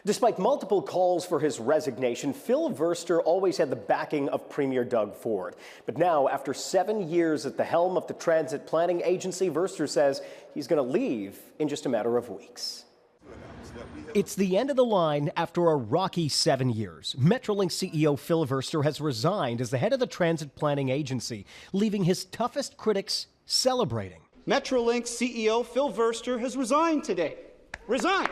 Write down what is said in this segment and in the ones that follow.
Despite multiple calls for his resignation, Phil Verster always had the backing of Premier Doug Ford. But now, after 7 years at the helm of the transit planning agency, Verster says he's going to leave in just a matter of weeks. It's the end of the line after a rocky 7 years. Metrolinx CEO Phil Verster has resigned as the head of the transit planning agency, leaving his toughest critics celebrating. Metrolinx CEO Phil Verster has resigned today. Resigned.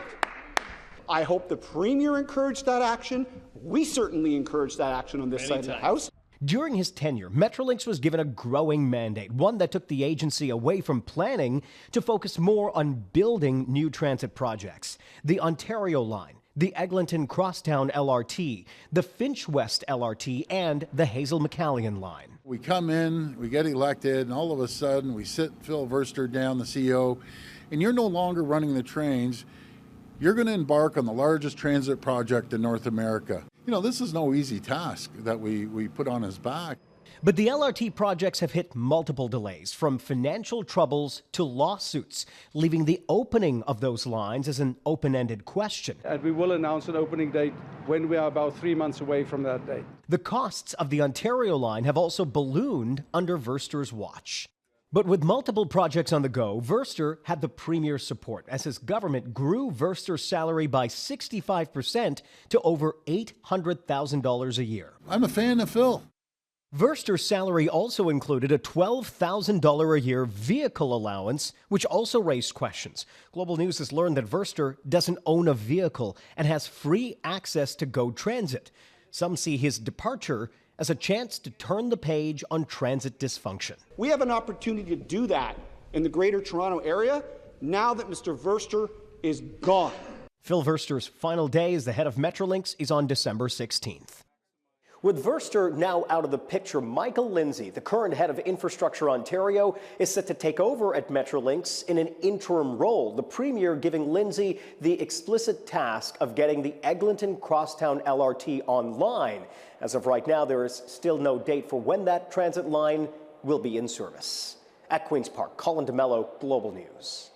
I hope the Premier encouraged that action. We certainly encouraged that action on this side of the House. During his tenure, Metrolinx was given a growing mandate, one that took the agency away from planning to focus more on building new transit projects. The Ontario Line, the Eglinton Crosstown LRT, the Finch West LRT, and the Hazel McCallion Line. We come in, we get elected, and all of a sudden we sit Phil Verster down, the CEO, and you're no longer running the trains. You're going to embark on the largest transit project in North America. You know, this is no easy task that we put on his back. But the LRT projects have hit multiple delays, from financial troubles to lawsuits, leaving the opening of those lines as an open-ended question. And we will announce an opening date when we are about 3 months away from that date. The costs of the Ontario line have also ballooned under Verster's watch. But with multiple projects on the go, Verster had the Premier's support as his government grew Verster's salary by 65% to over $800,000 a year. I'm a fan of Phil. Verster's salary also included a $12,000 a year vehicle allowance, which also raised questions. Global News has learned that Verster doesn't own a vehicle and has free access to GO Transit. Some see his departure as a chance to turn the page on transit dysfunction. We have an opportunity to do that in the Greater Toronto Area now that Mr. Verster is gone. Phil Verster's final day as the head of Metrolinx is on December 16th. With Verster now out of the picture, Michael Lindsay, the current head of Infrastructure Ontario, is set to take over at Metrolinx in an interim role, the Premier giving Lindsay the explicit task of getting the Eglinton Crosstown LRT online. As of right now, there is still no date for when that transit line will be in service. At Queen's Park, Colin DeMello, Global News.